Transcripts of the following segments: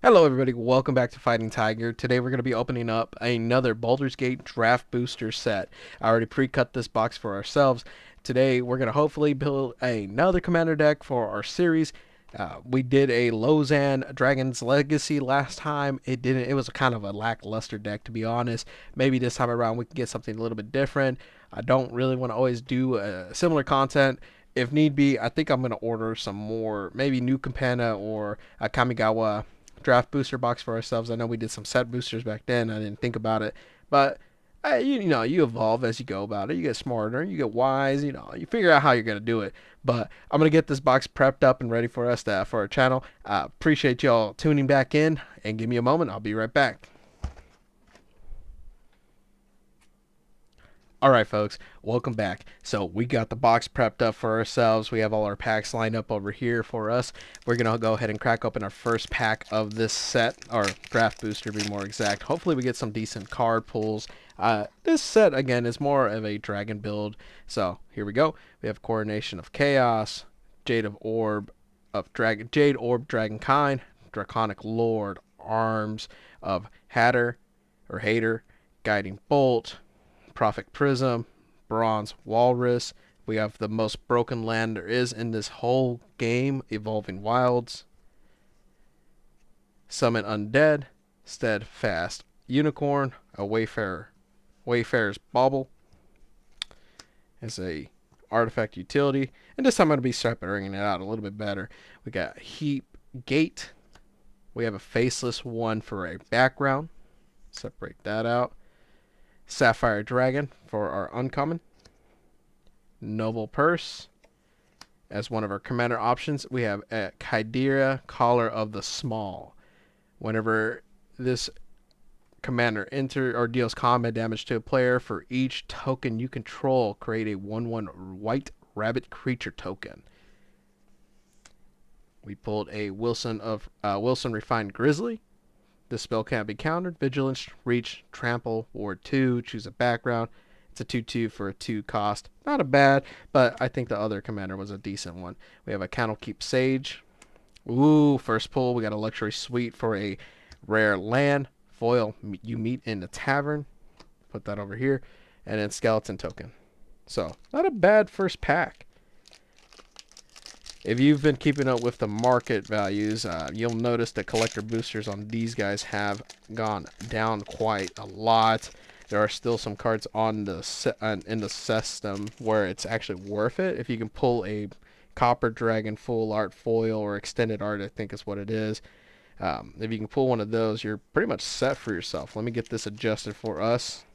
Hello everybody, welcome back to Fighting Tiger. Today we're going to be opening up another Baldur's Gate Draft Booster set. I already pre-cut this box for ourselves. Today we're going to hopefully build another commander deck for our series. We did a Lozan Dragon's Legacy last time. It was a kind of a lackluster deck, to be honest. Maybe this time around we can get something a little bit different. I don't really want to always do similar content. If need be, I think I'm going to order some more, maybe new Campana or a Kamigawa draft booster box for ourselves. I know we did some set boosters back then. I didn't think about it, but you evolve as you go about it. You get smarter, you get wise. You figure out how you're gonna do it. But I'm gonna get this box prepped up and ready for us for our channel. Appreciate y'all tuning back in, and give me a moment. I'll be right back. All right, folks, welcome back. So we got the box prepped up for ourselves. We have all our packs lined up over here for us. We're gonna go ahead and crack open our first pack of this set, or draft booster, to be more exact. Hopefully, we get some decent card pulls. This set again is more of a dragon build. So here we go. We have Coronation of Chaos, Jade Orb Dragonkind, Draconic Lord, Arms of Hater, Guiding Bolt, Prophet Prism, Bronze Walrus. We have the most broken land there is in this whole game, Evolving Wilds. Summon Undead, Steadfast Unicorn, a Wayfarer's Bauble as a artifact utility. And this time I'm going to be separating it out a little bit better. We got Heap Gate. We have a Faceless one for a background. Separate that out. Sapphire Dragon for our uncommon. Noble Purse. As one of our commander options, we have a Kydira, Collar of the Small. Whenever this commander enters or deals combat damage to a player, for each token you control, create a 1/1 white rabbit creature token. We pulled a Wilson Refined Grizzly. This spell can't be countered. Vigilance, Reach, Trample, Ward 2, choose a background. It's a 2/2 for a 2 cost. Not a bad, but I think the other commander was a decent one. We have a Candlekeep Sage. Ooh, first pull, we got a Luxury Suite for a rare land. Foil, you meet in the tavern. Put that over here. And then Skeleton Token. So, not a bad first pack. If you've been keeping up with the market values, you'll notice the collector boosters on these guys have gone down quite a lot. There are still some cards on the in the system where it's actually worth it. If you can pull a Copper Dragon full art foil or extended art, I think is what it is. If you can pull one of those, you're pretty much set for yourself. Let me get this adjusted for us.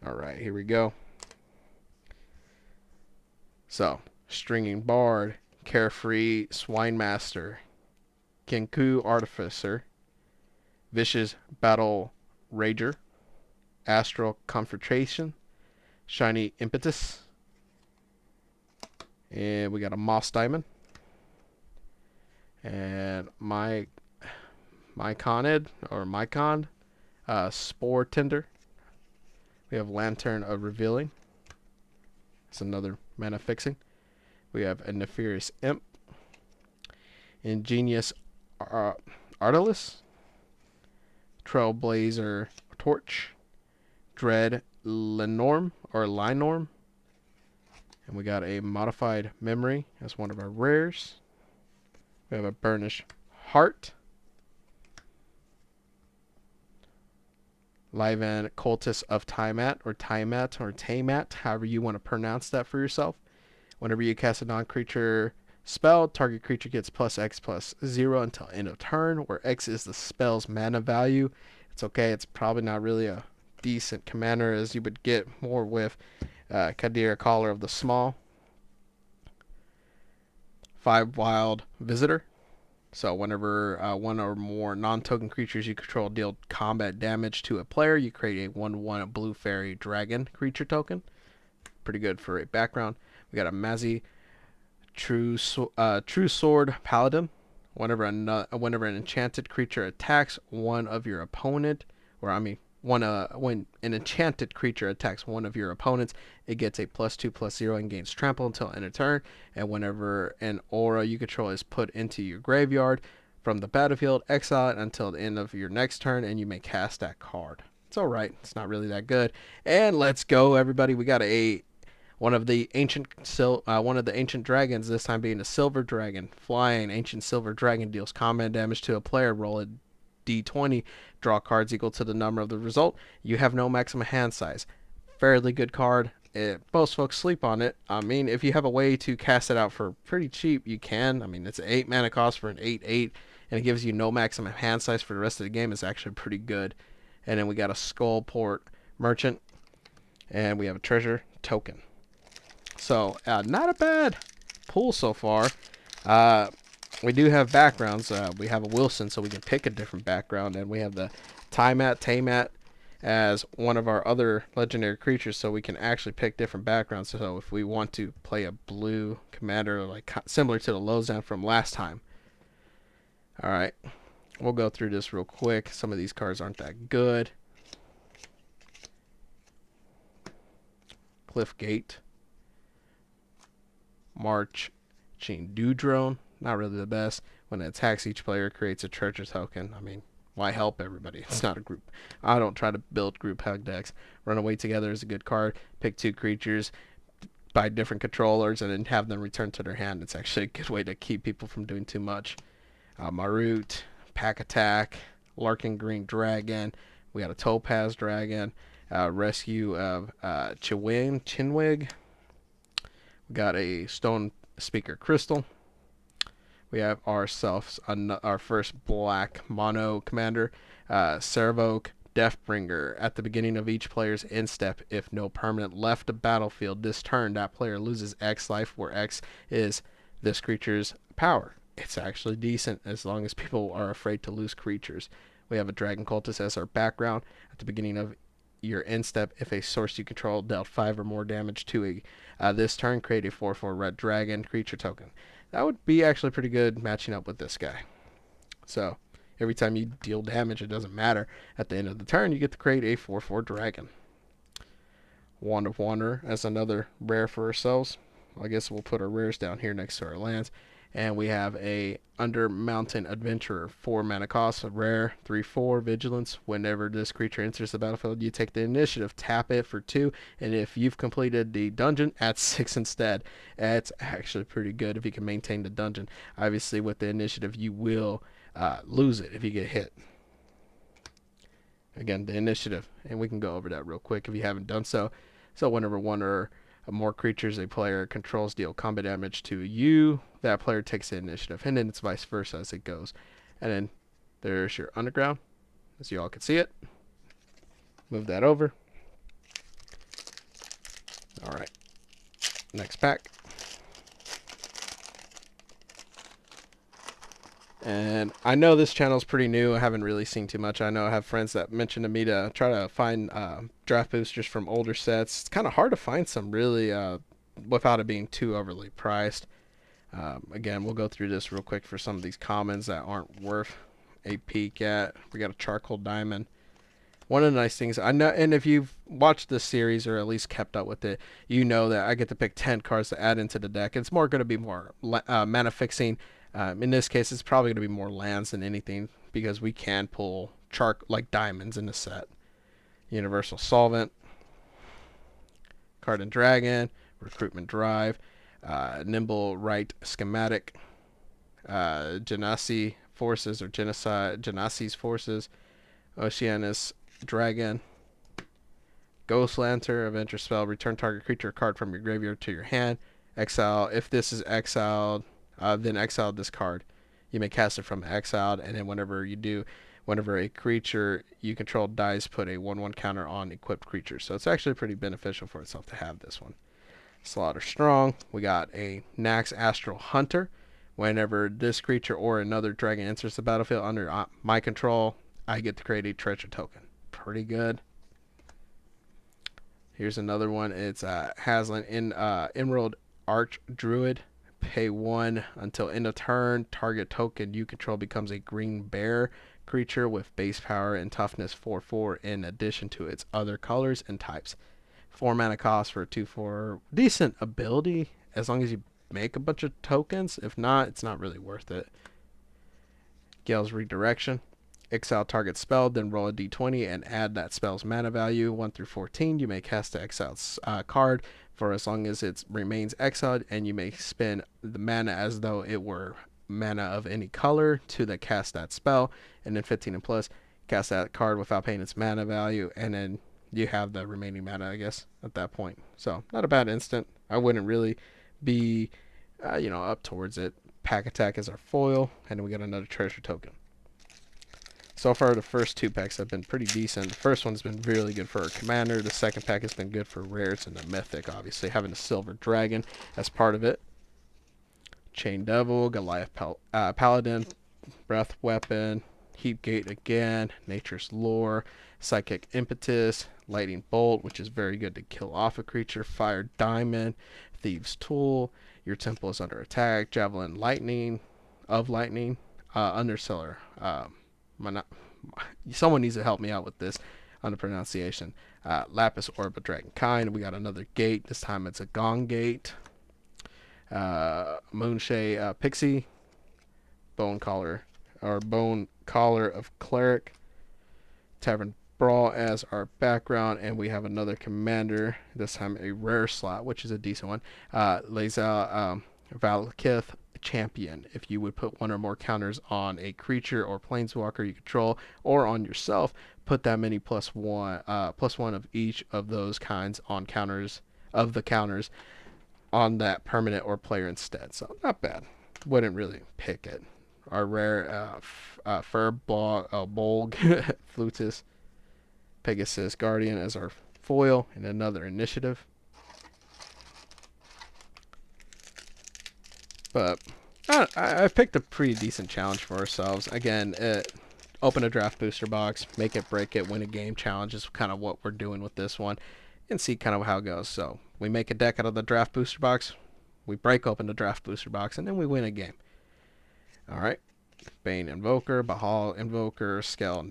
All right, here we go. So, Stringing Bard, Carefree Swinemaster, Kenku Artificer, Vicious Battle Rager, Astral Confrontation, Shiny Impetus, and we got a Moss Diamond, and Mycon, Spore Tender. We have Lantern of Revealing. It's another mana fixing. We have a Nefarious Imp, Ingenious Artilus, Trailblazer Torch, Dread Linorm, and we got a Modified Memory as one of our rares. We have a Burnished Heart, Liven Cultist of Tiamat, however you want to pronounce that for yourself. Whenever you cast a non-creature spell, target creature gets +X/+0 until end of turn, where X is the spell's mana value. It's okay. It's probably not really a decent commander as you would get more with Kydira, Collar of the Small. 5 Wild Visitor. So whenever one or more non-token creatures you control deal combat damage to a player, you create a 1/1 Blue Fairy Dragon creature token. Pretty good for a background. We got a Mazi True Sword Paladin. Whenever an enchanted creature attacks one of your opponent, when an enchanted creature attacks one of your opponents, it gets a +2/+0 and gains trample until end of turn. And whenever an aura you control is put into your graveyard, from the battlefield, exile it until the end of your next turn, and you may cast that card. It's alright. It's not really that good. And let's go, everybody. We got one of the ancient dragons, this time being a silver dragon. Flying ancient silver dragon deals combat damage to a player. Roll a d20, draw cards equal to the number of the result. You have no maximum hand size. Fairly good card. Most folks sleep on it. I mean, if you have a way to cast it out for pretty cheap, you can. I mean, it's an 8 mana cost for an 8/8, and it gives you no maximum hand size for the rest of the game. It's actually pretty good. And then we got a Skullport Merchant, and we have a Treasure Token. So, not a bad pull so far. We do have backgrounds. We have a Wilson, so we can pick a different background, and we have the Taymat as one of our other legendary creatures, so we can actually pick different backgrounds. So if we want to play a blue commander, like similar to the Lozan from last time. Alright, we'll go through this real quick. Some of these cards aren't that good. Cliffgate. Marching Dewdrone, not really the best. When it attacks, each player creates a treasure token. I mean, why help everybody? It's not a group. I don't try to build group hug decks. Runaway Together is a good card. Pick 2 creatures by different controllers and then have them return to their hand. It's actually a good way to keep people from doing too much. Marut, Pack Attack, Larkin Green Dragon. We got a Topaz Dragon. Rescue of Chinwig. We got a Stone Speaker Crystal. We have ourselves our first black mono commander, Servoke Deathbringer. At the beginning of each player's end step, if no permanent left the battlefield this turn, that player loses X life, where X is this creature's power. It's actually decent as long as people are afraid to lose creatures. We have a Dragon Cultist as our background. At the beginning of your end step, if a source you control dealt 5 or more damage to this turn, create a 4/4 red dragon creature token. That would be actually pretty good matching up with this guy. So every time you deal damage, it doesn't matter. At the end of the turn, you get to create a 4/4 dragon. Wand of Wanderer as another rare for ourselves. I guess we'll put our rares down here next to our lands. And we have a Under Mountain Adventurer, 4 mana cost, a rare, 3/4 vigilance. Whenever this creature enters the battlefield, you take the initiative, tap it for 2, and if you've completed the dungeon, add 6 instead. It's actually pretty good if you can maintain the dungeon. Obviously, with the initiative, you will lose it if you get hit. Again, the initiative, and we can go over that real quick if you haven't done so. So whenever one or more creatures a player controls deal combat damage to you, that player takes the initiative, and then it's vice versa as it goes. And then there's your underground, as you all can see it. Move that over. Alright, next pack. And I know this channel is pretty new. I haven't really seen too much. I know I have friends that mentioned to me to try to find draft boosters from older sets. It's kind of hard to find some really without it being too overly priced. Again, we'll go through this real quick for some of these commons that aren't worth a peek at. We got a Charcoal Diamond. One of the nice things I know, and if you've watched this series or at least kept up with it, you know that I get to pick 10 cards to add into the deck. It's more going to be more mana fixing. In this case, it's probably going to be more lands than anything because we can pull like diamonds in the set. Universal Solvent, Card and Dragon, Recruitment Drive, Nimble Right Schematic, Genasi Forces or Genasi's Forces, Oceanus Dragon, Ghost Lantern, Adventure Spell, return target creature card from your graveyard to your hand. Exile, if this is exiled, then exile this card. You may cast it from exiled, and then whenever you do, whenever a creature you control dies, put a 1/1 counter on equipped creatures. So it's actually pretty beneficial for itself to have this one. Slaughter Strong. We got a Nax Astral Hunter. Whenever this creature or another dragon enters the battlefield under my control, I get to create a treasure token. Pretty good. Here's another one. It's Haslan in Emerald Arch Druid. Pay 1 until end of turn. Target token you control becomes a green bear creature with base power and toughness 4/4 in addition to its other colors and types. 4 mana cost for a 2/4. Decent ability as long as you make a bunch of tokens. If not, it's not really worth it. Gale's Redirection. Exile target spell, then roll a d20 and add that spell's mana value 1 through 14. You may cast the exiled card for as long as it remains exiled, and you may spend the mana as though it were mana of any color to the cast that spell. And then 15 and plus, cast that card without paying its mana value, and then you have the remaining mana, I guess, at that point. So not a bad instant. I wouldn't really be, up towards it. Pack Attack is our foil, and then we got another treasure token. So far, the first two packs have been pretty decent. The first one's been really good for our commander. The second pack has been good for rares and the mythic, obviously, having a silver dragon as part of it. Chain Devil, Goliath Paladin, Breath Weapon, Heap Gate again, Nature's Lore, Psychic Impetus, Lightning Bolt, which is very good to kill off a creature, Fire Diamond, Thieves Tool, Your Temple is under attack, Javelin Lightning, Underseller. Someone needs to help me out with this on the pronunciation. Lapis Orb of Dragonkind. We got another gate. This time it's a Gong Gate. Moonshay Pixie. Bone Collar of Cleric. Tavern Brawl as our background, and we have another commander. This time a rare slot, which is a decent one. Lae'zel Valakith Champion. If you would put one or more counters on a creature or planeswalker you control, or on yourself, put that many plus one of each of those kinds on counters on that permanent or player instead. So not bad. Wouldn't really pick it. Our rare Bolg Flutus Pegasus Guardian as our foil, and another initiative. But I've picked a pretty decent challenge for ourselves. Again, open a draft booster box, make it, break it, win a game challenge is kind of what we're doing with this one, and see kind of how it goes. So we make a deck out of the draft booster box, we break open the draft booster box, and then we win a game. All right. Bane Invoker, Bahal Invoker, Skell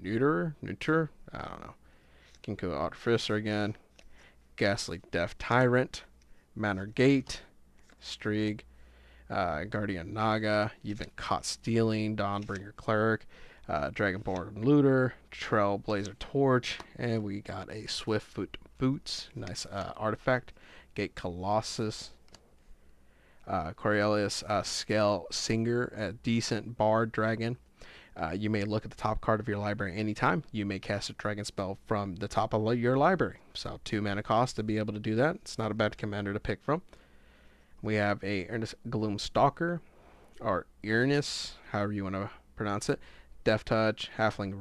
Neuter, I don't know. Kinko Artificer again, Ghastly Death Tyrant, Manor Gate, Strieg, Guardian Naga, You've Been Caught Stealing, Dawnbringer Cleric, Dragonborn Looter, Trailblazer Torch, and we got a Swiftfoot Boots, nice artifact, Gate Colossus, Coriolis Scale Singer, a decent Bard Dragon. You may look at the top card of your library anytime. You may cast a dragon spell from the top of your library. So 2 mana cost to be able to do that. It's not a bad commander to pick from. We have a Gloomstalker, or Earnest, however you want to pronounce it. Death Touch, Halfling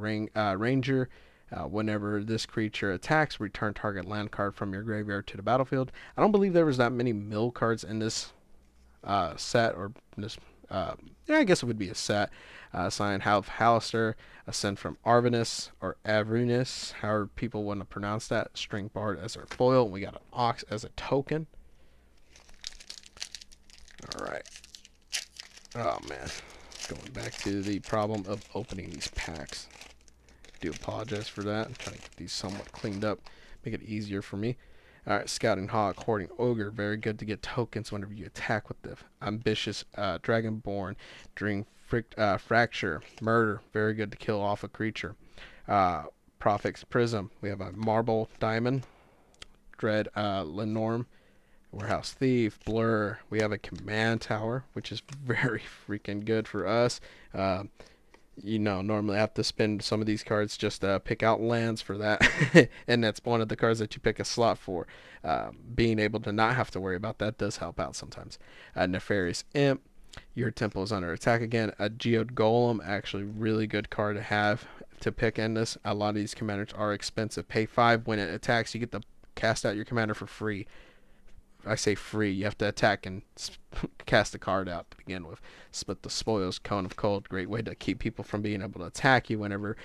Ranger. Whenever this creature attacks, return target land card from your graveyard to the battlefield. I don't believe there was that many mill cards in this set, or this I guess it would be a set. Sign Half Hallister, Ascend from Arvinus, or Avernus, however people want to pronounce that. String Bard as our foil, and we got an Ox as a token. Alright. Oh man. Going back to the problem of opening these packs. Do apologize for that. I'm trying to get these somewhat cleaned up, make it easier for me. Alright, Scouting Hawk, Hoarding Ogre, very good to get tokens whenever you attack with the Ambitious Dragonborn. Dream Fracture, Murder, very good to kill off a creature. Prophet's Prism, we have a Marble Diamond. Dread Lenorm, Warehouse Thief, Blur. We have a Command Tower, which is very freaking good for us. Normally I have to spend some of these cards just to pick out lands for that. And that's one of the cards that you pick a slot for. Being able to not have to worry about that does help out sometimes. Nefarious Imp. Your Temple is under attack again. A Geode Golem, actually really good card to have to pick in this. A lot of these commanders are expensive. Pay 5 when it attacks. You get to cast out your commander for free. I say free. You have to attack and cast the card out to begin with. Split the Spoils, Cone of Cold. Great way to keep people from being able to attack you whenever,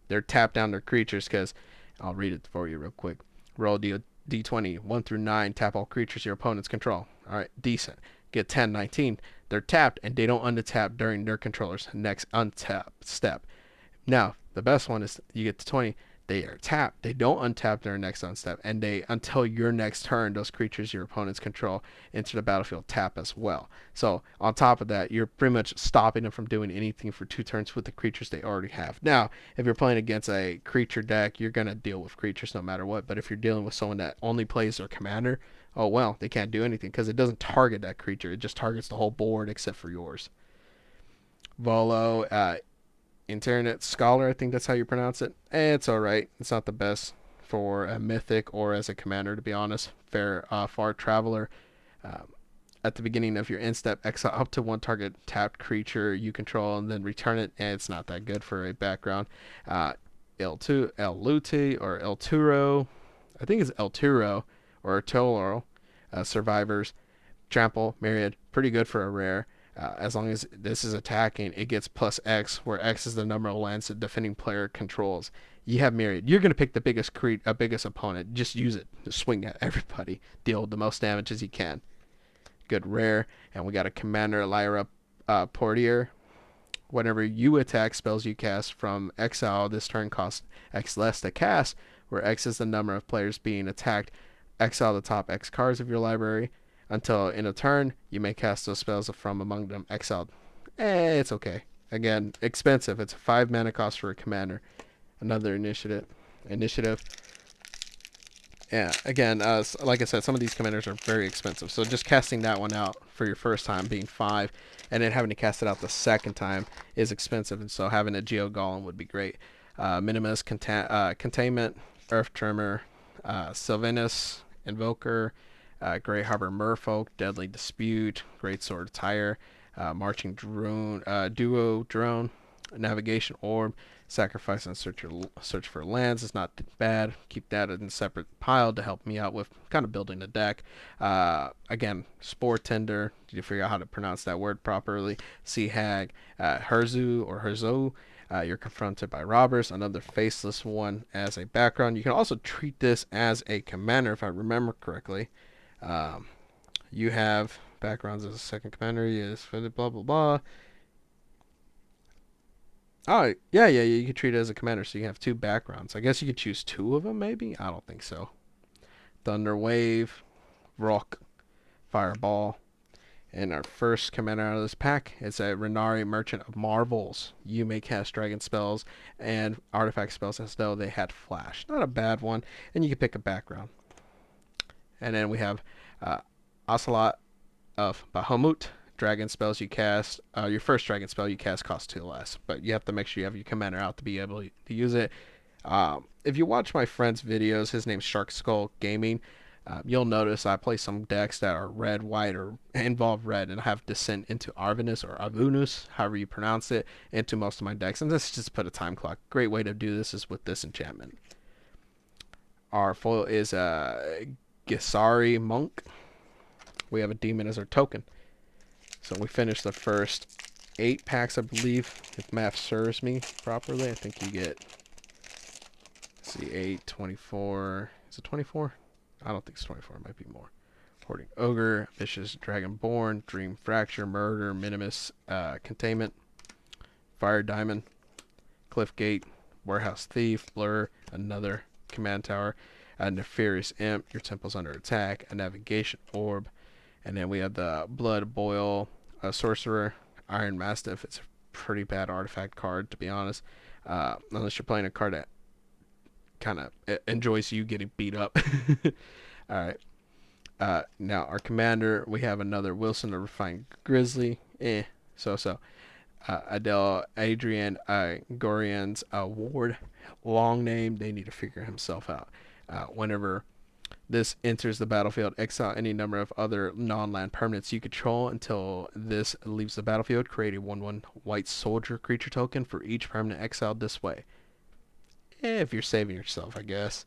they're tapped down their creatures, because I'll read it for you real quick. Roll D20, 1 through 9. Tap all creatures your opponents control. All right, decent. Get 10, 19. They're tapped, and they don't untap during their controller's next untap step. Now, the best one is you get to 20. They are tapped. They don't untap their next unstep, and they until your next turn, those creatures your opponents control enter the battlefield tap as well. So on top of that, you're pretty much stopping them from doing anything for 2 turns with the creatures they already have. Now, if you're playing against a creature deck, you're gonna deal with creatures no matter what. But if you're dealing with someone that only plays their commander, oh well, they can't do anything because it doesn't target that creature. It just targets the whole board except for yours. Volo, Internet Scholar, I think that's how you pronounce it. It's alright. It's not the best for a mythic or as a commander, to be honest. Far Traveler. Um, at the beginning of your end step, exile up to one target tapped creature you control and then return it. And it's not that good for a background. El Lute or El Turo. I think it's El Turo or Toro. Survivors. Trample, Myriad. Pretty good for a rare. As long as this is attacking, it gets plus X, where X is the number of lands the defending player controls. You have Myriad. You're gonna pick the biggest opponent. Just use it to swing at everybody. Deal the most damage as you can. Good rare, and we got a Commander Lyra Portier. Whenever you attack, spells you cast from exile this turn cost X less to cast, where X is the number of players being attacked. Exile the top X cards of your library. Until in a turn, you may cast those spells from among them exiled. It's okay. Again, expensive. It's a 5 mana cost for a commander. Another initiative. Yeah, again, like I said, some of these commanders are very expensive. So just casting that one out for your first time being 5, and then having to cast it out the second time is expensive. And so having a Geo Golem would be great. Minimus, Containment, Earth Tremor, Sylvanus, Invoker, Grey Harbor Merfolk, Deadly Dispute, Great Sword Tire, Marching Drone, Duo Drone, Navigation Orb, Sacrifice and search for lands is not bad. Keep that in a separate pile to help me out with kind of building a deck. Again, Spore Tender. Did you figure out how to pronounce that word properly? Sea Hag, Herzu or Herzo. You're confronted by robbers, another faceless one as a background. You can also treat this as a commander if I remember correctly. You have backgrounds as a second commander. Yes, blah blah blah. Oh yeah, you could treat it as a commander, so you have 2 backgrounds. I guess you could choose 2 of them, maybe. I don't think so. Thunder Wave, Rock, Fireball, and our first commander out of this pack is a Renari Merchant of Marvels. You may cast dragon spells and artifact spells as though they had flash. Not a bad one, and you can pick a background. And then we have Ocelot of Bahamut. Dragon spells you cast, your first dragon spell you cast costs 2 less, but you have to make sure you have your commander out to be able to use it. If you watch my friend's videos, his name's Shark Skull Gaming, you'll notice I play some decks that are red, white, or involve red, and I have Descent into Arvinus or Avunus, however you pronounce it, into most of my decks, and this just put a time clock. Great way to do this is with this enchantment. Our foil is a Gisari Monk. We have a demon as our token. So we finished the first 8 packs, I believe, if math serves me properly. I think you get, let's see, 8, 24. Is it 24? I don't think it's 24. It might be more. Hoarding Ogre, Vicious Dragonborn, Dream Fracture, Murder, Minimus, Containment, Fire Diamond, Cliffgate, Warehouse Thief, Blur, another Command Tower, a Nefarious Imp, your temple's under attack, a Navigation Orb, and then we have the Blood Boil, a Sorcerer, Iron Mastiff. It's a pretty bad artifact card, to be honest. Unless you're playing a card that kind of enjoys you getting beat up. Alright. Now, our commander, we have another Wilson, the Refined Grizzly. So. Adele Adrian Gorian's Ward. Long name. They need to figure himself out. Whenever this enters the battlefield, exile any number of other non-land permanents you control until this leaves the battlefield. Create a 1/1 white soldier creature token for each permanent exiled this way. If you're saving yourself, I guess.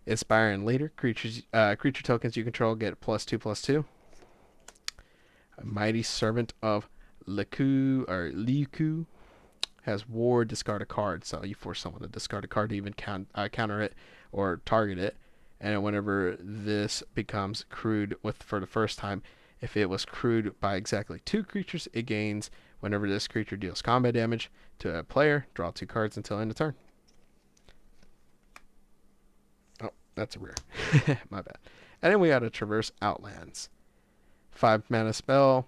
Inspiring Leader. Creature tokens you control get +2/+2. A Mighty Servant of Liku has War, discard a card. So you force someone to discard a card to even counter it or target it. And whenever this becomes crewed for the first time, if it was crewed by exactly 2 creatures, it gains whenever this creature deals combat damage to a player. Draw 2 cards until end of turn. That's a rare. My bad. And then we got a Traverse Outlands. 5 mana spell.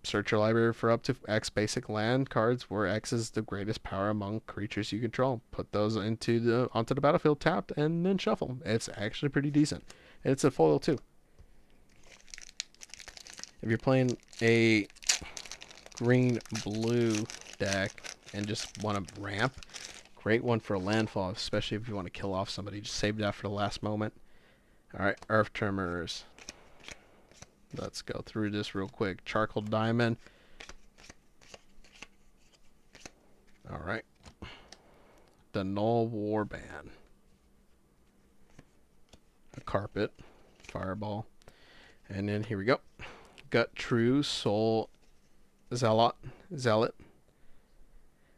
Search your library for up to X basic land cards where X is the greatest power among creatures you control. Put those onto the battlefield tapped and then shuffle. It's actually pretty decent. It's a foil too. If you're playing a green-blue deck and just want to ramp, great one for a landfall, especially if you want to kill off somebody. Just save that for the last moment. Alright, Earth Tremors. Let's go through this real quick. Charcoal Diamond. Alright. The Null Warband. A Carpet. Fireball. And then here we go. Gut True Soul Zealot.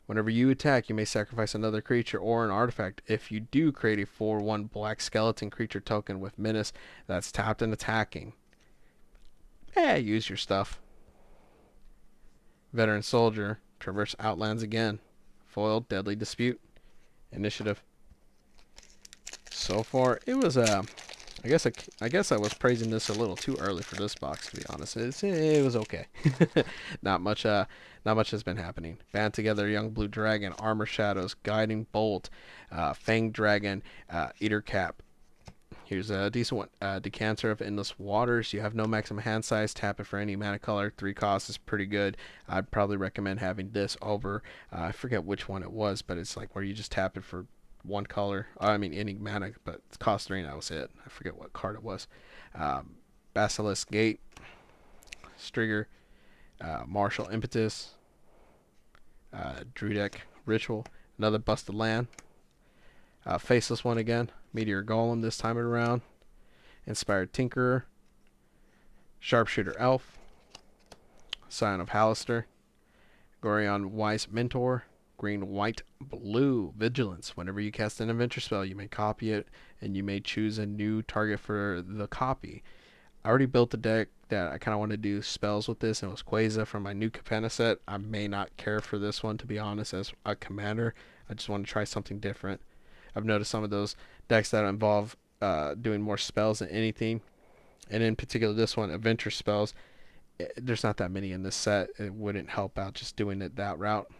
Whenever you attack, you may sacrifice another creature or an artifact. If you do, create a 4/1 black skeleton creature token with menace that's tapped and attacking. Use your stuff. Veteran Soldier. Traverse Outlands again. Foiled. Deadly Dispute. Initiative. So far, it was I guess I was praising this a little too early for this box, to be honest. It was okay. Not much has been happening. Band Together, Young Blue Dragon, Armor Shadows, Guiding Bolt, Fang Dragon, Eater Cap. Here's a decent one. Decanter of Endless Waters. You have no maximum hand size. Tap it for any mana color. 3 costs is pretty good. I'd probably recommend having this over. I forget which one it was, but it's like where you just tap it for one color. I mean any mana, but it cost 3 and that was it. I forget what card it was. Basilisk Gate. Strigger. Martial Impetus. Druid Ritual. Another Busted Land. Faceless one again. Meteor Golem this time around. Inspired Tinkerer. Sharpshooter Elf. Scion of Halaster. Gorion Wise Mentor. Green, white, blue. Vigilance. Whenever you cast an adventure spell, you may copy it, and you may choose a new target for the copy. I already built a deck that I kind of want to do spells with this, and it was Quasar from my new Capenna set. I may not care for this one, to be honest, as a commander. I just want to try something different. I've noticed some of those decks that involve doing more spells than anything, and in particular this one, adventure spells. There's not that many in this set. It wouldn't help out just doing it that route.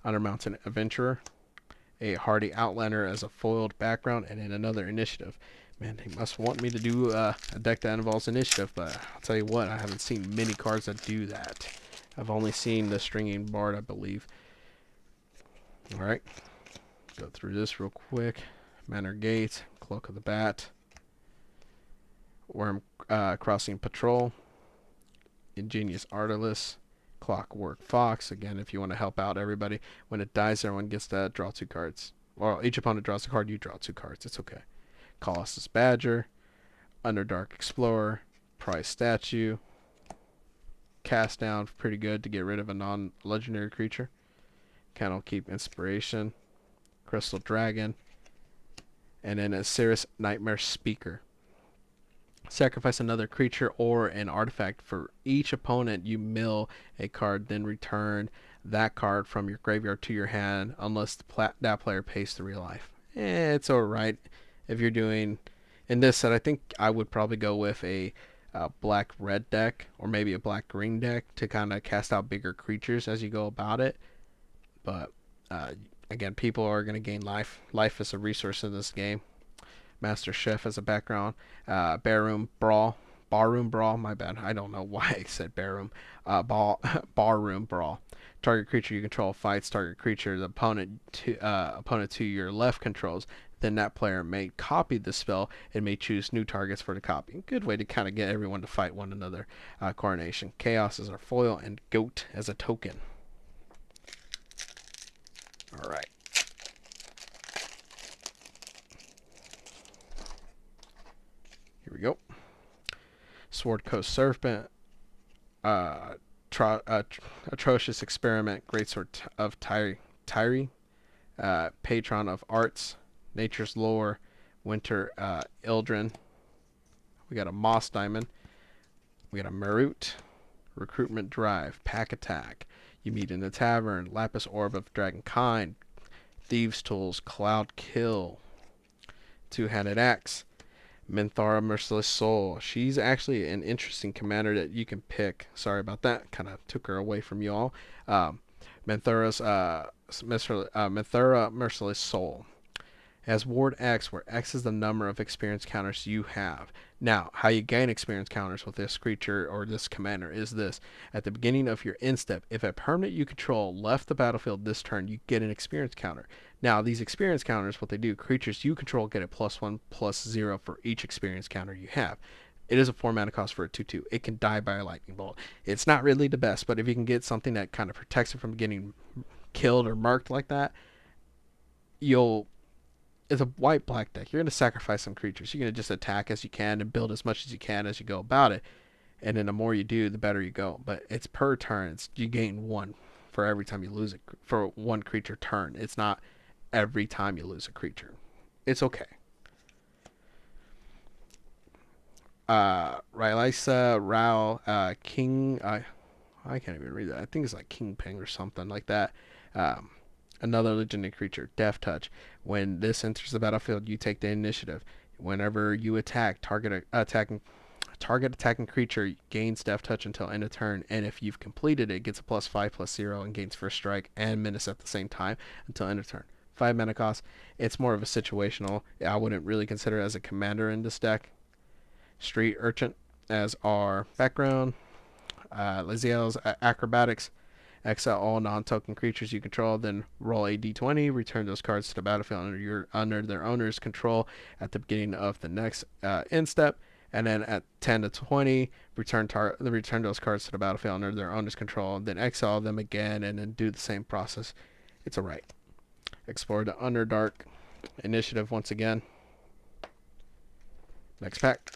Undermountain Adventurer, a Hardy Outlander as a foiled background, and then another Initiative. Man, they must want me to do a deck that involves Initiative, but I'll tell you what, I haven't seen many cards that do that. I've only seen the Stringing Bard, I believe. Alright, go through this real quick. Manor Gate, Cloak of the Bat, Worm Crossing Patrol, Ingenious Artilist, Clockwork Fox. Again, if you want to help out everybody. When it dies, everyone gets to draw 2 cards. Well, each opponent draws a card, you draw 2 cards. It's okay. Colossus Badger, Underdark Explorer, Prize Statue, Cast Down, pretty good to get rid of a non-legendary creature. Candlekeep Inspiration, Crystal Dragon, and then a Cirrus Nightmare Speaker. Sacrifice another creature or an artifact. For each opponent, you mill a card, then return that card from your graveyard to your hand unless that player pays 3 life. It's alright. If you're doing in this set, I think I would probably go with a black-red deck or maybe a black-green deck to kind of cast out bigger creatures as you go about it. But again, people are going to gain life. Life is a resource in this game. Master Chef as a background. Barroom Brawl. My bad. I don't know why I said Barroom. Barroom Brawl. Target creature you control fights target creature the opponent to your left controls. Then that player may copy the spell and may choose new targets for the copy. Good way to kind of get everyone to fight one another. Coronation. Chaos as our foil, and Goat as a token. Alright. Here we go. Sword Coast Serpent. Atrocious Experiment. Greatsword of Tyre. Patron of Arts. Nature's Lore. Winter Ildren. We got a Moss Diamond. We got a Marut. Recruitment Drive. Pack Attack. You meet in the tavern. Lapis Orb of Dragonkind. Thieves Tools. Cloud Kill. Two-handed axe. Minthara Merciless Soul. She's actually an interesting commander that you can pick. Sorry about that. Kind of took her away from you all. Um, Minthara Merciless Soul has Ward X, where X is the number of experience counters you have. Now, how you gain experience counters with this creature or this commander is this. At the beginning of your end step, if a permanent you control left the battlefield this turn, you get an experience counter. Now, these experience counters, what they do, creatures you control get a +1/+0 for each experience counter you have. It is a 4 mana cost for a 2/2. It can die by a lightning bolt. It's not really the best, but if you can get something that kind of protects it from getting killed or marked like that, you'll it's a white black deck. You're going to sacrifice some creatures. You're going to just attack as you can and build as much as you can as you go about it. And then the more you do, the better you go. But it's per turn. You gain one for every time you lose it for one creature turn. It's not every time you lose a creature. It's okay. Rylisa, Rao, King. I can't even read that. I think it's like King Ping or something like that. Um, Another legendary creature, Death Touch. When this enters the battlefield, you take the initiative. Whenever you attack, target attacking creature gains Death Touch until end of turn, and if you've completed it, gets a +5/+0 and gains first strike and menace at the same time until end of turn. 5 mana cost. It's more of a situational. I wouldn't really consider it as a commander in this deck. Street Urchin as our background. Laziel's Acrobatics. Exile all non-token creatures you control, then roll a d20, return those cards to the battlefield under their owner's control at the beginning of the next end step, and then at 10 to 20, return those cards to the battlefield under their owner's control, then exile them again, and then do the same process. It's alright. Explore the Underdark initiative once again. Next pack.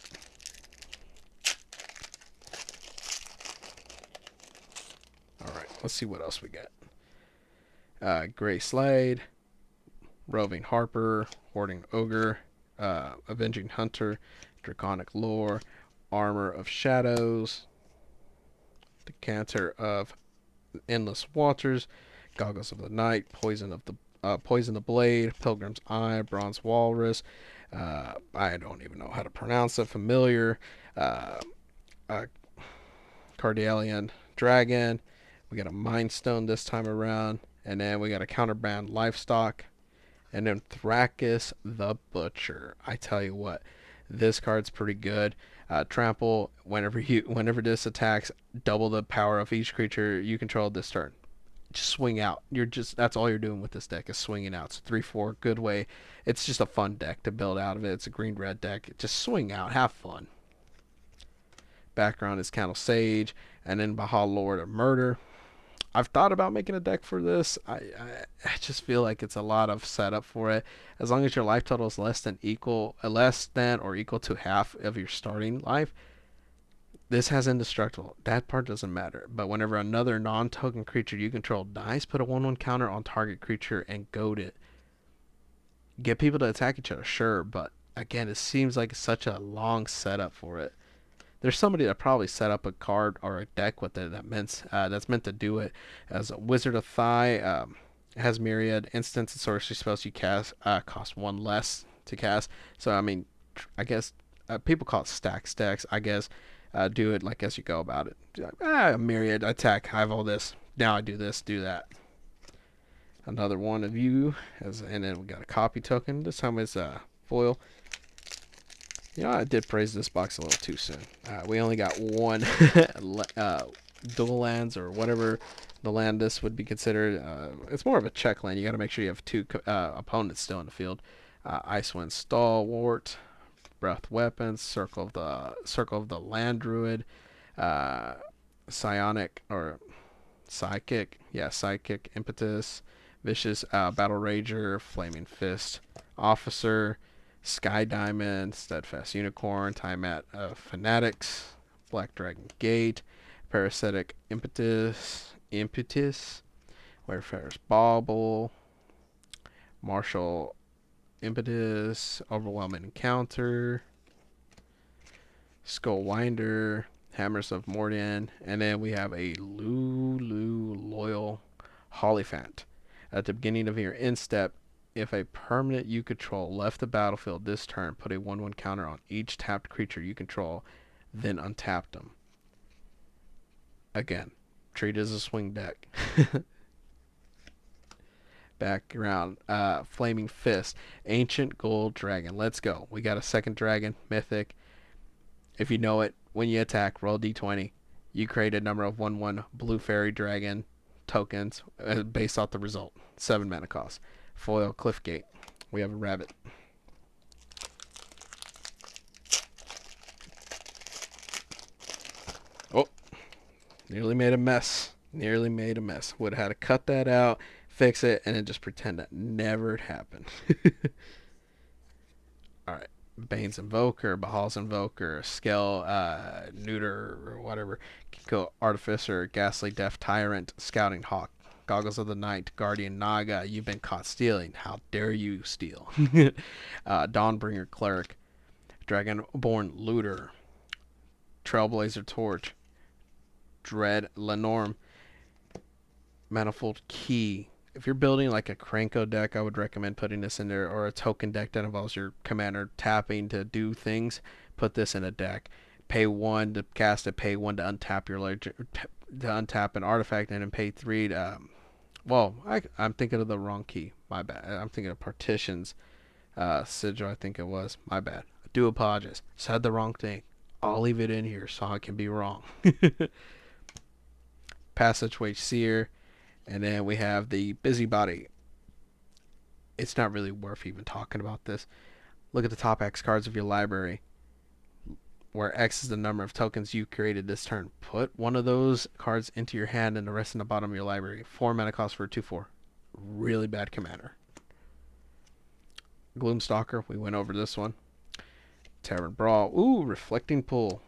Let's see what else we got. Grey Slade, Roving Harper, Hoarding Ogre, Avenging Hunter, Draconic Lore, Armor of Shadows, Decanter of Endless Waters, Goggles of the Night, Poison the Blade, Pilgrim's Eye, Bronze Walrus. I don't even know how to pronounce it. Familiar, Cardialian Dragon. We got a Mind Stone this time around, and then we got a Counterbound Livestock, and then Thrakkus the Butcher. I tell you what, this card's pretty good. Trample, whenever this attacks, double the power of each creature you control this turn. Just swing out. That's all you're doing with this deck is swinging out. It's 3/4 good way. It's just a fun deck to build out of it. It's a green-red deck. Just swing out, have fun. Background is Candle Sage, and then Bahal Lord of Murder. I've thought about making a deck for this. I just feel like it's a lot of setup for it. As long as your life total is less than or equal to half of your starting life, this has indestructible. That part doesn't matter. But whenever another non-token creature you control dies, put a 1/1 counter on target creature and goad it. Get people to attack each other, sure, but again, it seems like such a long setup for it. There's somebody that probably set up a card or a deck with it that's meant to do it. As a Wizard of Thigh, has myriad instants and sorcery spells you cast cost one less to cast. So I mean, I guess people call it stack stacks. I guess do it like as you go about it. Myriad attack. I have all this. Now I do this, do that. Another one of you, and then we got a copy token. This time it's foil. You know, I did praise this box a little too soon. We only got one dual lands or whatever the land this would be considered. It's more of a check land. You got to make sure you have two opponents still in the field. Icewind Stalwart, Breath Weapons, Circle of the Land Druid, Psionic or Psychic, Psychic Impetus, Vicious Battle Rager, Flaming Fist, Officer, Sky Diamond, Steadfast Unicorn, Tiamat Fanatics, Black Dragon Gate, Parasitic Impetus, Wayfarer's Bauble, Martial Impetus, Overwhelming Encounter, Skullwinder, Hammers of Mordian, and then we have a Lulu Loyal Hollyphant. At the beginning of your end step, If a permanent you control left the battlefield this turn, put a 1/1 counter on each tapped creature you control, then untap them. Again, treat it as a swing deck. Background, Flaming Fist, Ancient Gold Dragon. Let's go. We got a second dragon, Mythic. If you know it, when you attack, roll d20. You create a number of 1/1 Blue Fairy Dragon tokens based off the result. 7 mana cost. Foil Cliffgate. We have a rabbit. Oh, nearly made a mess. Nearly made a mess. Would have had to cut that out, fix it, and then just pretend that never happened. Alright. Bane's Invoker, Bahal's Invoker, Skell, Neuter, or whatever. Go Artificer, Ghastly Death Tyrant, Scouting Hawk, Goggles of the Night, Guardian Naga. You've been caught stealing. How dare you steal? Dawnbringer Cleric, Dragonborn Looter, Trailblazer Torch, Dread Lenorm, Manifold Key. If you're building like a Kranko deck, I would recommend putting this in there, or a token deck that involves your commander tapping to do things. Put this in a deck. Pay 1 to cast it, pay 1 to untap your to untap an artifact, and then pay 3 to I'm thinking of the wrong key. My bad. I'm thinking of Partitions. Sigil, I think it was. My bad. I do apologize. Said the wrong thing. I'll leave it in here so I can be wrong. Passageway Seer. And then we have the Busybody. It's not really worth even talking about this. Look at the top X cards of your library, where X is the number of tokens you created this turn. Put one of those cards into your hand and the rest in the bottom of your library. 4 mana cost for a 2/4. Really bad commander. Gloomstalker, we went over this one. Tavern Brawl. Ooh, Reflecting Pool.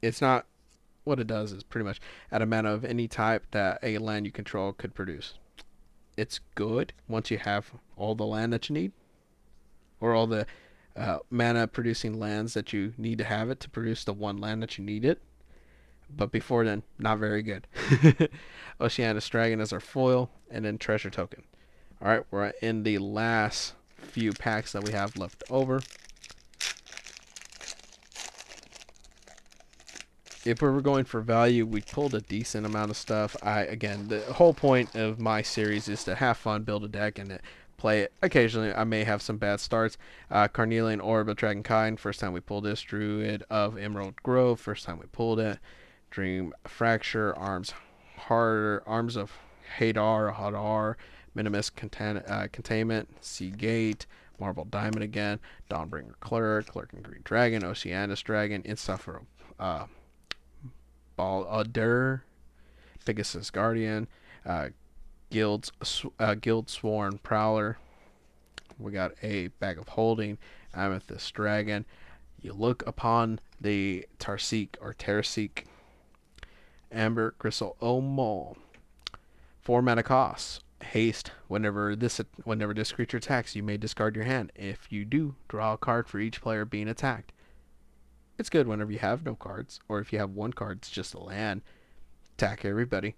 It's not... What it does is pretty much add a mana of any type that a land you control could produce. It's good once you have all the land that you need, or all the mana producing lands that you need to have it to produce the one land that you need it. But before then, not very good. Oceanus Dragon is our foil, and then Treasure Token. Alright, we're in the last few packs that we have left over. If we were going for value, we pulled a decent amount of stuff. Again, the whole point of my series is to have fun, build a deck, and play it. Occasionally, I may have some bad starts. Carnelian Orb of Dragonkind, first time we pulled this. Druid of Emerald Grove, first time we pulled it. Dream Fracture, Arms of Hadar, Minimus Containment, Seagate, Marble Diamond again, Dawnbringer Cleric and Green Dragon, Oceanus Dragon, Insuffer, Baldur, Pegasus Guardian, Guild Sworn Prowler. We got a Bag of Holding, Amethyst Dragon. You look upon the Tarsic, Amber Gristle Omol. 4 mana costs. Haste. Whenever this creature attacks, you may discard your hand. If you do, draw a card for each player being attacked. It's good whenever you have no cards, or if you have 1 card, it's just a land. Attack everybody.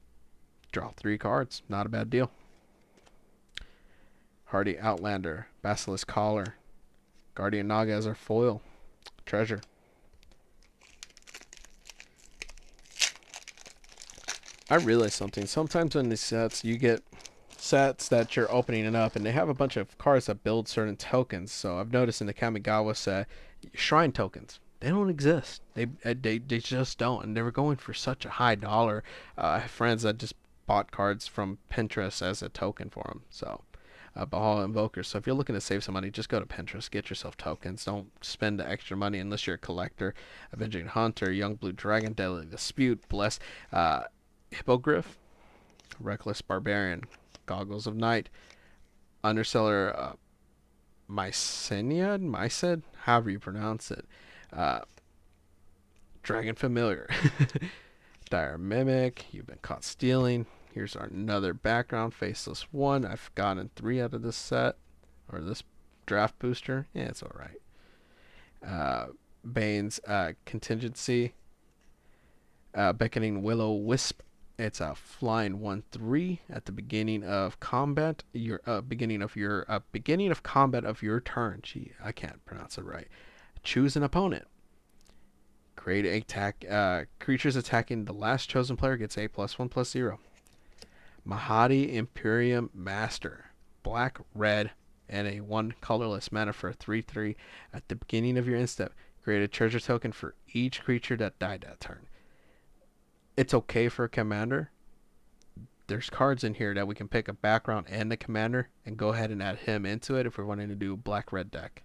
Draw 3 cards. Not a bad deal. Hardy Outlander, Basilisk Collar, Guardian Naga as our foil. Treasure. I realized something. Sometimes in these sets, you get sets that you're opening it up, and they have a bunch of cards that build certain tokens. So I've noticed in the Kamigawa set, shrine tokens. They don't exist. They just don't, and they were going for such a high dollar. I have friends that just bought cards from Pinterest as a token for them. So, Bahal Invoker. So if you're looking to save some money, just go to Pinterest, get yourself tokens. Don't spend the extra money unless you're a collector. Avenging Hunter, Young Blue Dragon, Deadly Dispute, Bless, Hippogriff, Reckless Barbarian, Goggles of Night, Underseller, Myced, however you pronounce it. Dragon Familiar, Dire Mimic, You've Been Caught Stealing. Here's another background, Faceless One. I've gotten 3 out of this set, or this draft booster. Yeah, it's alright. Bane's Contingency, Beckoning Will-O-Wisp, It's a flying 1/3 at the beginning of combat. Your beginning of combat of your turn. Gee, I can't pronounce it right. Choose an opponent. Create a attack. Creatures attacking the last chosen player gets a +1/+0. Mahadi Imperium Master. Black, red, and a 1 colorless mana for a 3/3. At the beginning of your end step, create a treasure token for each creature that died that turn. It's okay for a commander. There's cards in here that we can pick a background and the commander and go ahead and add him into it if we're wanting to do a black-red deck.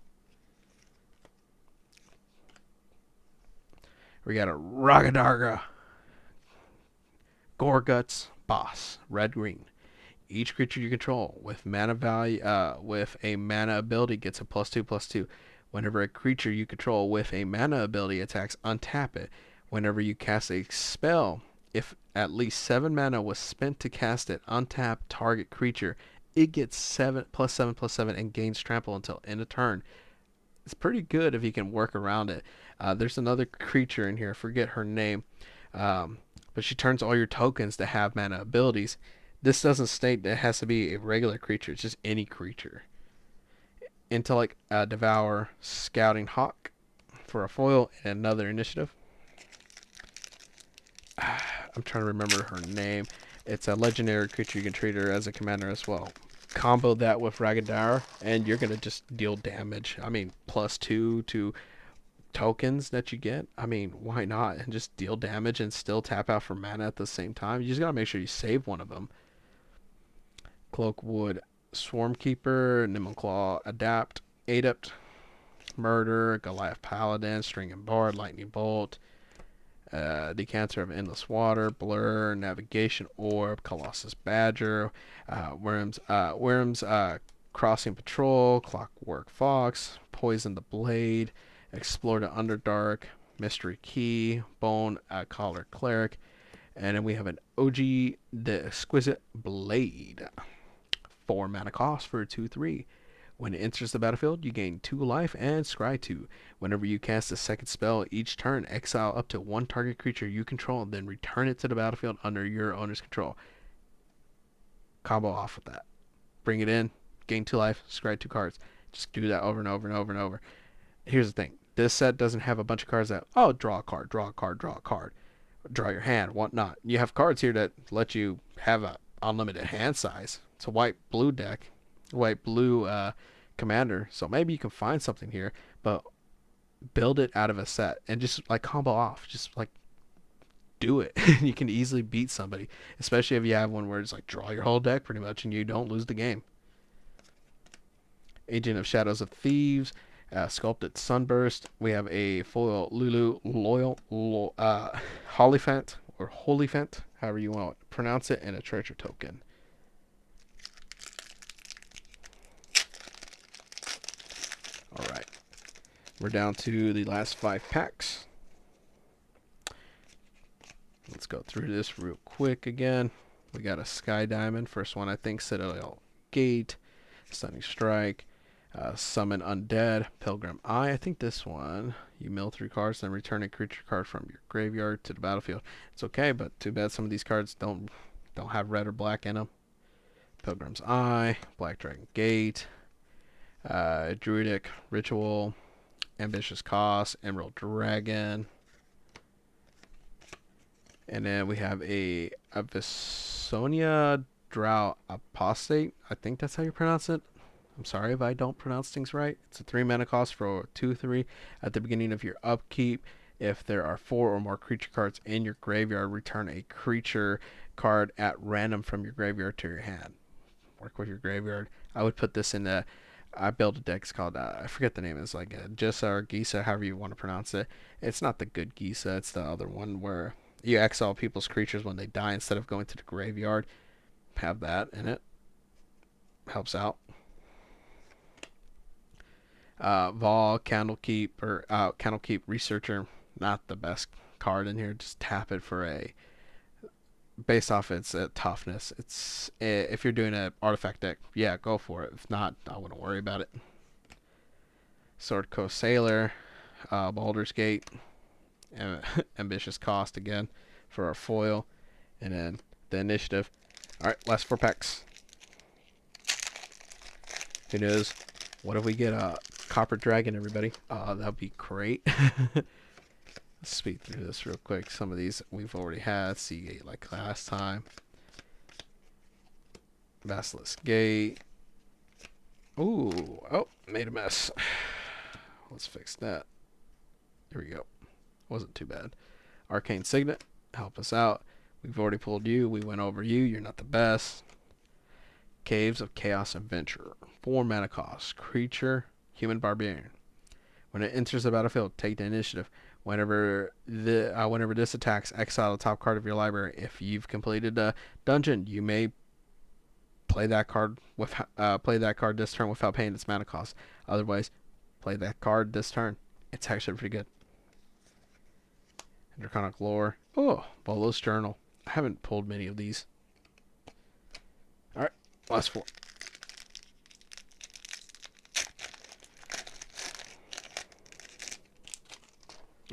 We got a Ragadarga. Gorguts Boss. Red-green. Each creature you control with mana value with a mana ability gets a +2/+2. Whenever a creature you control with a mana ability attacks, untap it. Whenever you cast a spell, if at least 7 mana was spent to cast it, untap target creature. It gets +7/+7 and gains trample until end of turn. It's pretty good if you can work around it. There's another creature in here, I forget her name, but she turns all your tokens to have mana abilities. This doesn't state that it has to be a regular creature. It's just any creature. Intellect Devour Scouting Hawk for a foil and another initiative. I'm trying to remember her name. It's a legendary creature. You can treat her as a commander as well. Combo that with Ragadarga, and you're going to just deal damage. I mean, +2 to tokens that you get. I mean, why not? And just deal damage and still tap out for mana at the same time. You just got to make sure you save one of them. Cloakwood Swarmkeeper, Nimbleclaw Adapt, Adept, Murder, Goliath Paladin, String and Bard, Lightning Bolt, Decanter of Endless Water, Blur, Navigation Orb, Colossus Badger, Worms Crossing Patrol, Clockwork Fox, Poison the Blade, Explore the Underdark, Mystery Key, Bone Collar Cleric, and then we have an OG the Exquisite Blade. 4 mana cost for a 2/3. When it enters the battlefield, you gain 2 life and scry 2. Whenever you cast a second spell each turn, exile up to 1 target creature you control, then return it to the battlefield under your owner's control. Combo off with that. Bring it in, gain 2 life, scry 2 cards. Just do that over and over and over and over. Here's the thing. This set doesn't have a bunch of cards that, oh, draw a card, draw a card, draw a card. Draw your hand, whatnot. You have cards here that let you have a unlimited hand size. It's a white-blue deck. White-blue commander. So maybe you can find something here, but build it out of a set and just like combo off. Just like do it. You can easily beat somebody, especially if you have one where it's like draw your whole deck pretty much and you don't lose the game. Agent of Shadows of Thieves, Sculpted Sunburst. We have a foil Lulu Loyal Hollyphant or Holyphant, however you want to pronounce it, and a treasure token. Alright. We're down to the last 5 packs. Let's go through this real quick again. We got a Sky Diamond. First one, I think, Citadel Gate, Stunning Strike, Summon Undead, Pilgrim Eye. I think this one, you mill 3 cards, then return a creature card from your graveyard to the battlefield. It's okay, but too bad some of these cards don't have red or black in them. Pilgrim's Eye, Black Dragon Gate, Druidic Ritual, Ambitious Cost, Emerald Dragon. And then we have a Abyssinia Drow Apostate. I think that's how you pronounce it. I'm sorry if I don't pronounce things right. It's a 3 mana cost for 2/3. At the beginning of your upkeep, if there are 4 or more creature cards in your graveyard, return a creature card at random from your graveyard to your hand. Work with your graveyard. I would put this in the... I built a deck called, I forget the name, it's like Jissa or Gisa, however you want to pronounce it. It's not the good Gisa, it's the other one where you exile people's creatures when they die instead of going to the graveyard. Have that in it. Helps out. Vol, Candlekeep, or Candlekeep Researcher, not the best card in here. Just tap it for a... Based off its toughness. It's if you're doing an artifact deck, yeah, go for it. If not, I wouldn't worry about it. Sword Coast Sailor, Baldur's Gate, Ambitious Cost again for our foil, And then the initiative. Alright, last 4 packs. Who knows? What if we get a Copper Dragon, everybody? Oh, that'd be great. Let's speed through this real quick. Some of these we've already had. Seagate like last time. Basilisk Gate. Ooh. Oh, made a mess. Let's fix that. Here we go. Wasn't too bad. Arcane Signet. Help us out. We've already pulled you. We went over you. You're not the best. Caves of Chaos Adventurer. 4 mana cost. Creature. Human Barbarian. When it enters the battlefield, take the initiative. Whenever this attacks, exile the top card of your library. If you've completed the dungeon, you may play that card this turn without paying its mana cost. Otherwise, play that card this turn. It's actually pretty good. Draconic Lore. Oh, Volo's Journal. I haven't pulled many of these. Alright, last 4.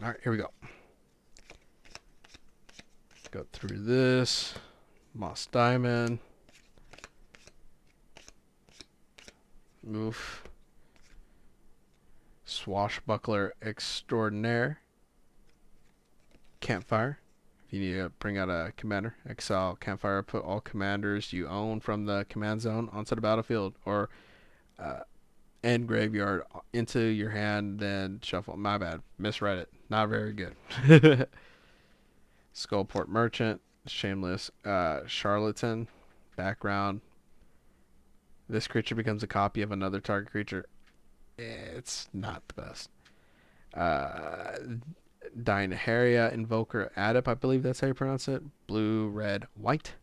Alright, here we go. Go through this. Moss Diamond. Oof. Swashbuckler Extraordinaire. Campfire. If you need to bring out a commander, exile Campfire, put all commanders you own from the command zone onto the battlefield or end graveyard into your hand, then shuffle. My bad. Misread it. Not very good. Skullport Merchant. Shameless Charlatan. Background. This creature becomes a copy of another target creature. It's not the best. Dynaharia Invoker Adept, I believe that's how you pronounce it. Blue, red, white.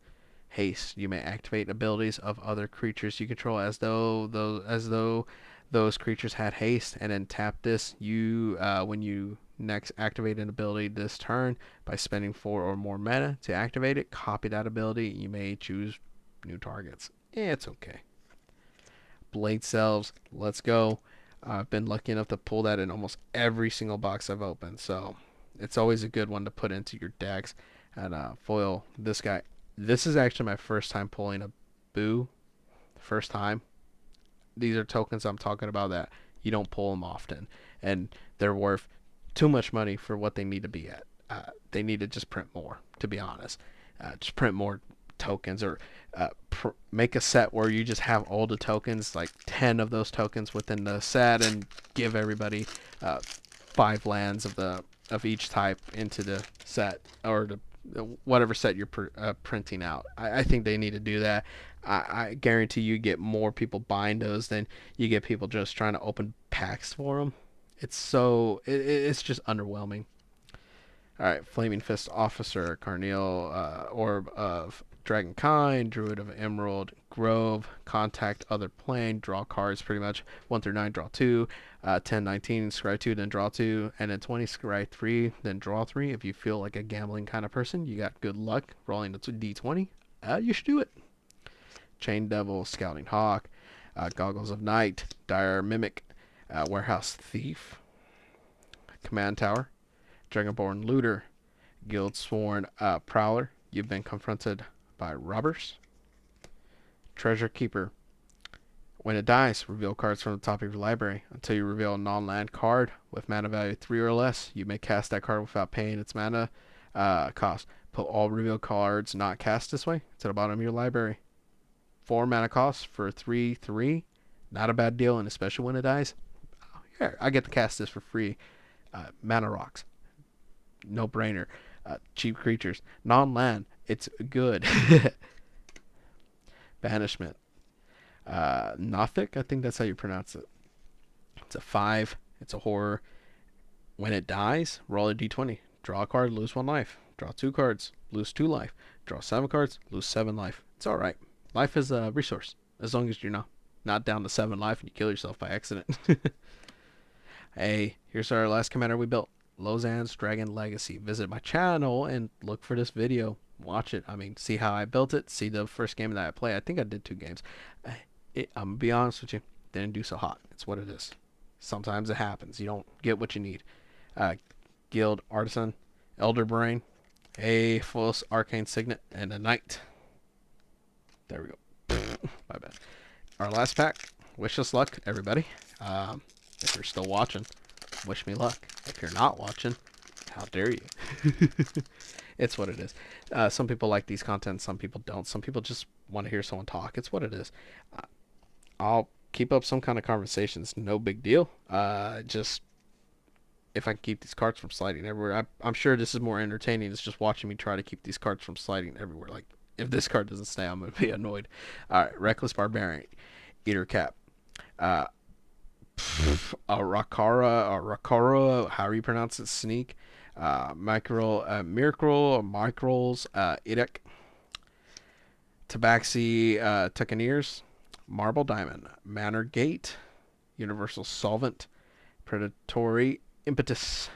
Haste. You may activate abilities of other creatures you control as though those creatures had haste, and then tap this. When you next activate an ability this turn by spending 4 or more mana to activate it, copy that ability. You may choose new targets. It's okay. Blade Selves. Let's go. I've been lucky enough to pull that in almost every single box I've opened, so it's always a good one to put into your decks. And foil this guy. This is actually my first time pulling a Boo. First time. These are tokens I'm talking about that you don't pull them often, and they're worth too much money for what they need to be at. They need to just print more, to be honest. Just print more tokens, or make a set where you just have all the tokens, like 10 of those tokens within the set, and give everybody 5 lands of each type into the set, or whatever set you're printing out. I think they need to do that. I guarantee you get more people buying those than you get people just trying to open packs for them. It's just underwhelming. Alright, Flaming Fist Officer, Carneal, Orb of Dragonkind, Druid of Emerald Grove, Contact Other Plane, draw cards pretty much. 1 through 9, draw 2. 10, 19, scry 2, then draw 2. And then 20, scry 3, then draw 3. If you feel like a gambling kind of person, you got good luck rolling the D20, you should do it. Chain Devil, Scouting Hawk, Goggles of Night, Dire Mimic, Warehouse Thief, Command Tower, Dragonborn Looter, Guildsworn Prowler. You've been confronted by robbers. Treasure Keeper. When it dies, reveal cards from the top of your library. Until you reveal a non-land card with mana value 3 or less, you may cast that card without paying its mana cost. Put all revealed cards not cast this way to the bottom of your library. 4 mana cost for 3/3. Not a bad deal, and especially when it dies. Here, I get to cast this for free. Mana Rocks. No brainer. Cheap creatures. Non-land. It's good. Banishment. Nothic, I think that's how you pronounce it. It's a 5. It's a horror. When it dies, roll a d20. Draw a card, lose 1 life. Draw 2 cards, lose 2 life. Draw 7 cards, lose 7 life. It's alright. Life is a resource, as long as you're not down to 7 life and you kill yourself by accident. Hey, here's our last commander we built. Lozanne's Dragon Legacy. Visit my channel and look for this video. Watch it. I mean, see how I built it. See the first game that I played. I think I did 2 games. I'm going to be honest with you. Didn't do so hot. It's what it is. Sometimes it happens. You don't get what you need. Guild Artisan. Elder Brain. a full arcane signet, and a knight. There we go. My bad. Our last pack. Wish us luck, everybody. If you're still watching, wish me luck. If you're not watching, how dare you? It's what it is. Some people like these contents, some people don't. Some people just want to hear someone talk. It's what it is. I'll keep up some kind of conversations. No big deal. Just if I can keep these cards from sliding everywhere. I'm sure this is more entertaining. It's just watching me try to keep these cards from sliding everywhere. Like, if this card doesn't stay, I'm going to be annoyed. Alright, Reckless Barbarian. Eater Cap. Uh, a Rakara, however you pronounce it, Sneak. Micrals, Idek. Tabaxi, Tuccaneers. Marble Diamond. Manor Gate. Universal Solvent. Predatory Impetus.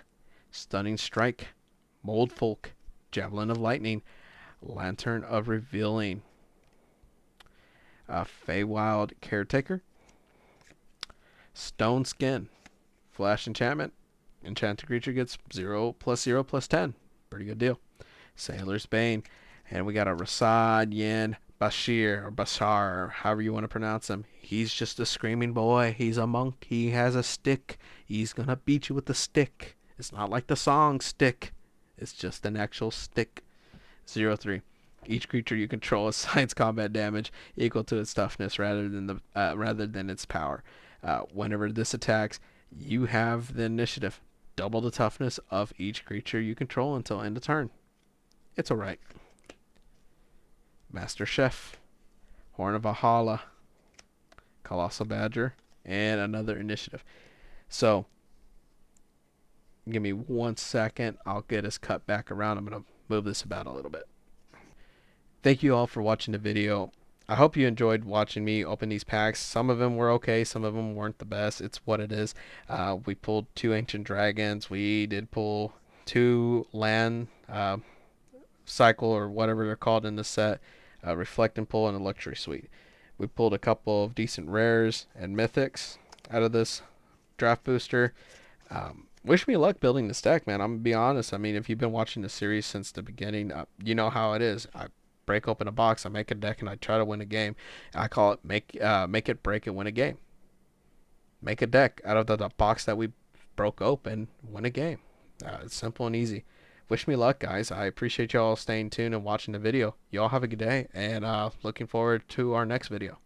Stunning Strike. Mold Folk. Javelin of Lightning. Lantern of Revealing. Feywild Caretaker. Stone Skin. Flash Enchantment. Enchanted creature gets 0+0+10. Pretty good deal. Sailor's Bane. And we got a Rasad Yen Bashir, or Bashar, however you want to pronounce him. He's just a screaming boy. He's a monk. He has a stick. He's going to beat you with the stick. It's not like the song Stick. It's just an actual stick. 0/3. Each creature you control assigns combat damage equal to its toughness rather than its power. Whenever this attacks, you have the initiative. Double the toughness of each creature you control until end of turn. It's alright. Master Chef, Horn of Valhalla, Colossal Badger, and another initiative. So, give me 1 second. I'll get us cut back around. I'm going to move this about a little bit. Thank you all for watching the video. I hope you enjoyed watching me open these packs. Some of them were okay, some of them weren't the best. It's what it is. We pulled 2 Ancient Dragons. We did pull 2 land cycle, or whatever they're called in the set. Reflect and Pull, and a Luxury Suite. We pulled a couple of decent rares and mythics out of this draft booster. Wish me luck building this deck, man. I'm gonna be honest. I mean, if you've been watching the series since the beginning, you know how it is. I break open a box, I make a deck, and I try to win a game. I call it make it, break it, win a game. Make a deck out of the box that we broke open, win a game. It's simple and easy. Wish me luck, guys. I appreciate y'all staying tuned and watching the video. Y'all have a good day, and looking forward to our next video.